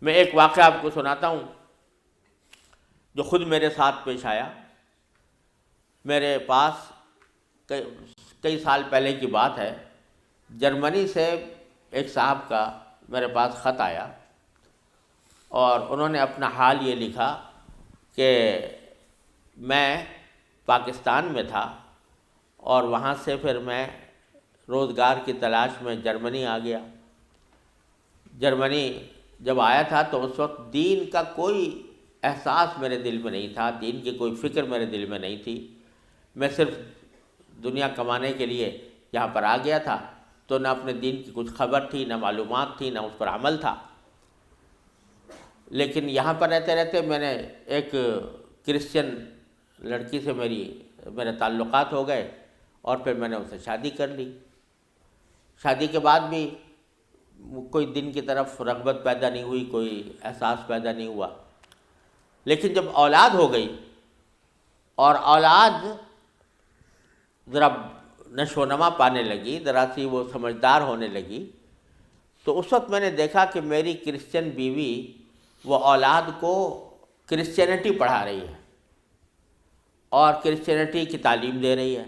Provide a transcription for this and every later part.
میں ایک واقعہ آپ کو سناتا ہوں جو خود میرے ساتھ پیش آیا۔ میرے پاس کئی سال پہلے کی بات ہے، جرمنی سے ایک صاحب کا میرے پاس خط آیا اور انہوں نے اپنا حال یہ لکھا کہ میں پاکستان میں تھا اور وہاں سے پھر میں روزگار کی تلاش میں جرمنی آ گیا۔ جرمنی جب آیا تھا تو اس وقت دین کا کوئی احساس میرے دل میں نہیں تھا، دین کی کوئی فکر میرے دل میں نہیں تھی۔ میں صرف دنیا کمانے کے لیے یہاں پر آ گیا تھا، تو نہ اپنے دین کی کچھ خبر تھی، نہ معلومات تھی، نہ اس پر عمل تھا۔ لیکن یہاں پر رہتے رہتے میں نے ایک کرسچن لڑکی سے میرے تعلقات ہو گئے اور پھر میں نے اس سے شادی کر لی۔ شادی کے بعد بھی کوئی دین کی طرف رغبت پیدا نہیں ہوئی، کوئی احساس پیدا نہیں ہوا۔ لیکن جب اولاد ہو گئی اور اولاد ذرا نشو و نما پانے لگی، ذرا سی وہ سمجھدار ہونے لگی، تو اس وقت میں نے دیکھا کہ میری کرسچن بیوی وہ اولاد کو کرسچینٹی پڑھا رہی ہے اور کرسچینٹی کی تعلیم دے رہی ہے۔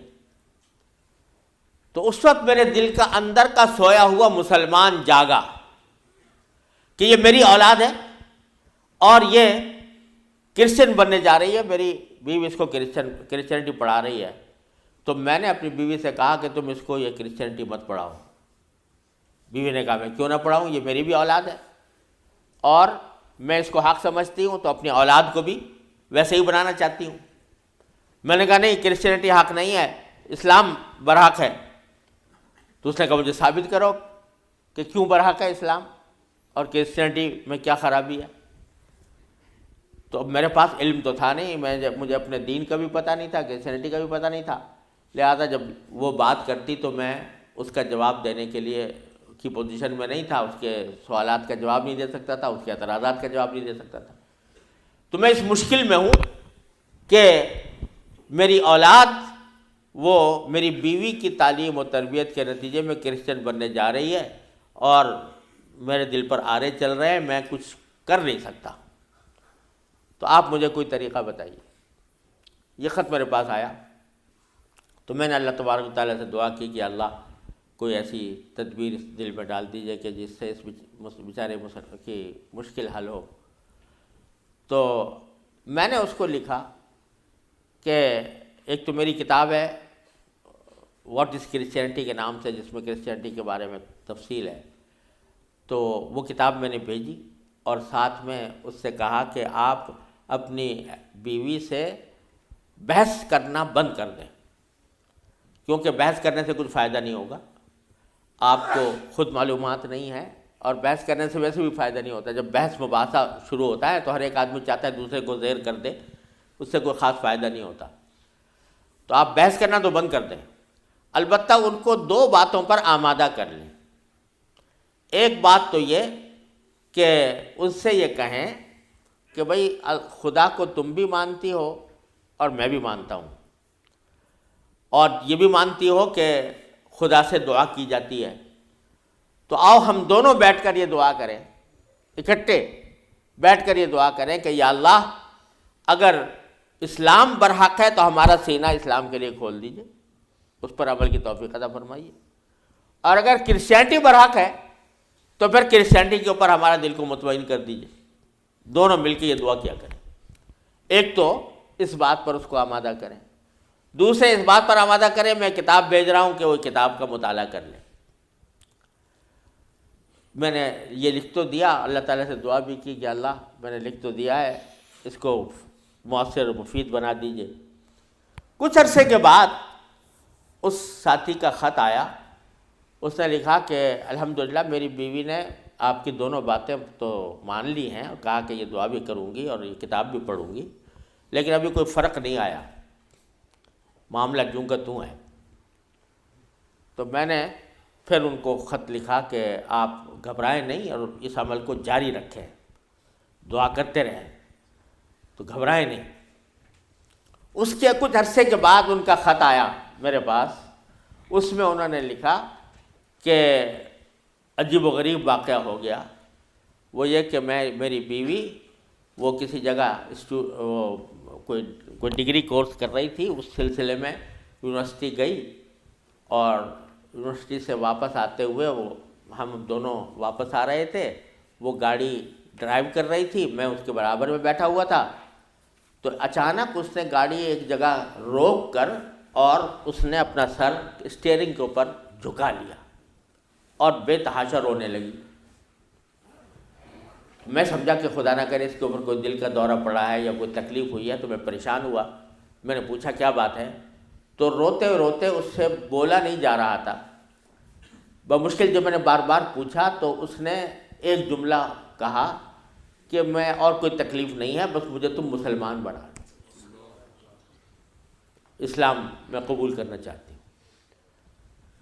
تو اس وقت میرے دل کا اندر کا سویا ہوا مسلمان جاگا کہ یہ میری اولاد ہے اور یہ کرسچن بننے جا رہی ہے، میری بیوی اس کو کرسچینٹی پڑھا رہی ہے۔ تو میں نے اپنی بیوی سے کہا کہ تم اس کو یہ کرسچینٹی مت پڑھاؤ۔ بیوی نے کہا میں کیوں نہ پڑھاؤں، یہ میری بھی اولاد ہے اور میں اس کو حق سمجھتی ہوں، تو اپنی اولاد کو بھی ویسے ہی بنانا چاہتی ہوں۔ میں نے کہا نہیں، کرسچینٹی حق نہیں ہے، اسلام برحق ہے۔ تو اس نے کہا مجھے ثابت کرو کہ کیوں برحق ہے اسلام اور کرسچینٹی میں کیا خرابی ہے۔ تو اب میرے پاس علم تو تھا نہیں، مجھے اپنے دین کا بھی پتہ نہیں تھا، کرسچینٹی کا بھی پتہ نہیں تھا، لہذا جب وہ بات کرتی تو میں اس کا جواب دینے کے لیے کی پوزیشن میں نہیں تھا، اس کے سوالات کا جواب نہیں دے سکتا تھا، اس کے اعتراضات کا جواب نہیں دے سکتا تھا۔ تو میں اس مشکل میں ہوں کہ میری اولاد وہ میری بیوی کی تعلیم و تربیت کے نتیجے میں کرسچن بننے جا رہی ہے اور میرے دل پر آرے چل رہے ہیں، میں کچھ کر نہیں سکتا۔ تو آپ مجھے کوئی طریقہ بتائیے۔ یہ خط میرے پاس آیا تو میں نے اللہ تبارک و تعالیٰ سے دعا کی کہ اللہ کوئی ایسی تدبیر اس دل میں ڈال دیجیے کہ جس سے اس بیچارے کی مشکل حل ہو۔ تو میں نے اس کو لکھا کہ ایک تو میری کتاب ہے واٹ از کرسچینٹی کے نام سے، جس میں کرسچینٹی کے بارے میں تفصیل ہے، تو وہ کتاب میں نے بھیجی اور ساتھ میں اس سے کہا کہ آپ اپنی بیوی سے بحث کرنا بند کر دیں، کیونکہ بحث کرنے سے کچھ فائدہ نہیں ہوگا، آپ کو خود معلومات نہیں ہے اور بحث کرنے سے ویسے بھی فائدہ نہیں ہوتا۔ جب بحث مباحثہ شروع ہوتا ہے تو ہر ایک آدمی چاہتا ہے دوسرے کو زیر کر دے، اس سے کوئی خاص فائدہ نہیں ہوتا۔ تو آپ بحث کرنا تو بند کر دیں، البتہ ان کو دو باتوں پر آمادہ کر لیں۔ ایک بات تو یہ کہ ان سے یہ کہیں کہ بھئی خدا کو تم بھی مانتی ہو اور میں بھی مانتا ہوں، اور یہ بھی مانتی ہو کہ خدا سے دعا کی جاتی ہے، تو آؤ ہم دونوں بیٹھ کر یہ دعا کریں، اکٹھے بیٹھ کر یہ دعا کریں کہ یا اللہ اگر اسلام برحق ہے تو ہمارا سینہ اسلام کے لیے کھول دیجئے، اس پر عمل کی توفیق عطا فرمائیے، اور اگر کرسچینٹی برحق ہے تو پھر کرسچینٹی کے اوپر ہمارا دل کو مطمئن کر دیجئے۔ دونوں مل کے یہ دعا کیا کریں۔ ایک تو اس بات پر اس کو آمادہ کریں، دوسرے اس بات پر آمادہ کریں میں کتاب بھیج رہا ہوں کہ وہ کتاب کا مطالعہ کر لیں۔ میں نے یہ لکھ تو دیا، اللہ تعالیٰ سے دعا بھی کی کہ اللہ میں نے لکھ تو دیا ہے، اس کو مؤثر و مفید بنا دیجئے۔ کچھ عرصے کے بعد اس ساتھی کا خط آیا، اس نے لکھا کہ الحمدللہ میری بیوی نے آپ کی دونوں باتیں تو مان لی ہیں اور کہا کہ یہ دعا بھی کروں گی اور یہ کتاب بھی پڑھوں گی، لیکن ابھی کوئی فرق نہیں آیا، معاملہ جوں کا توں ہے۔ تو میں نے پھر ان کو خط لکھا کہ آپ گھبرائیں نہیں اور اس عمل کو جاری رکھیں، دعا کرتے رہیں، تو گھبرائیں نہیں۔ اس کے کچھ عرصے کے بعد ان کا خط آیا میرے پاس، اس میں انہوں نے لکھا کہ عجیب و غریب واقعہ ہو گیا۔ وہ یہ کہ میری بیوی وہ کسی جگہ کوئی ڈگری کورس کر رہی تھی، اس سلسلے میں یونیورسٹی گئی، اور یونیورسٹی سے واپس آتے ہوئے ہم دونوں واپس آ رہے تھے، وہ گاڑی ڈرائیو کر رہی تھی، میں اس کے برابر میں بیٹھا ہوا تھا، تو اچانک اس نے گاڑی ایک جگہ روک کر اور اس نے اپنا سر اسٹیئرنگ کے اوپر جھکا لیا اور بے تحاشا رونے لگی۔ میں سمجھا کہ خدا نہ کرے اس کے اوپر کوئی دل کا دورہ پڑا ہے یا کوئی تکلیف ہوئی ہے، تو میں پریشان ہوا۔ میں نے پوچھا کیا بات ہے، تو روتے روتے اس سے بولا نہیں جا رہا تھا۔ بمشکل جب میں نے بار بار پوچھا تو اس نے ایک جملہ کہا کہ میں اور کوئی تکلیف نہیں ہے، بس مجھے تم مسلمان بنا، اسلام میں قبول کرنا چاہتی ہوں۔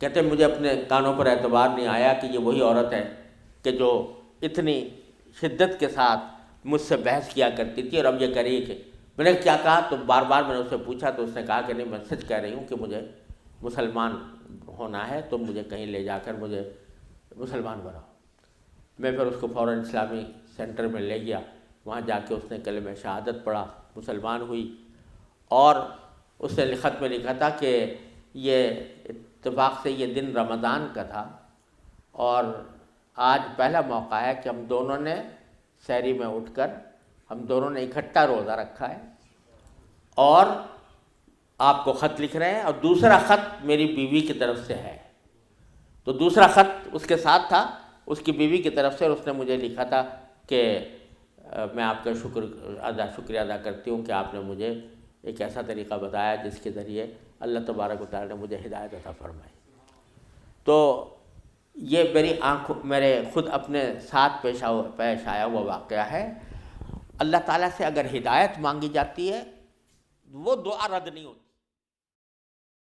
کہتے ہیں مجھے اپنے کانوں پر اعتبار نہیں آیا کہ یہ وہی عورت ہے کہ جو اتنی شدت کے ساتھ مجھ سے بحث کیا کرتی تھی، اور اب یہ کہہ رہی ہے کہ میں نے کیا کہا، تو بار بار میں نے اس سے پوچھا تو اس نے کہا کہ نہیں، میں سچ کہہ رہی ہوں کہ مجھے مسلمان ہونا ہے، تم مجھے کہیں لے جا کر مجھے مسلمان بناؤ۔ میں پھر اس کو فوراً اسلامی سینٹر میں لے گیا، وہاں جا کے اس نے کلمہ شہادت پڑھا، مسلمان ہوئی، اور اس نے خط میں لکھا تھا کہ یہ اتفاق سے یہ دن رمضان کا تھا، اور آج پہلا موقع ہے کہ ہم دونوں نے سحری میں اٹھ کر ہم دونوں نے اکٹھا روزہ رکھا ہے، اور آپ کو خط لکھ رہے ہیں، اور دوسرا خط میری بیوی کی طرف سے ہے۔ تو دوسرا خط اس کے ساتھ تھا اس کی بیوی کی طرف سے، اور اس نے مجھے لکھا تھا کہ میں آپ کا شکریہ ادا کرتی ہوں کہ آپ نے مجھے ایک ایسا طریقہ بتایا جس کے ذریعے اللہ تبارک و تعالیٰ نے مجھے ہدایت عطا فرمائی۔ تو یہ میرے خود اپنے ساتھ پیش آیا ہوا واقعہ ہے۔ اللہ تعالیٰ سے اگر ہدایت مانگی جاتی ہے وہ دعا رد نہیں ہوتی۔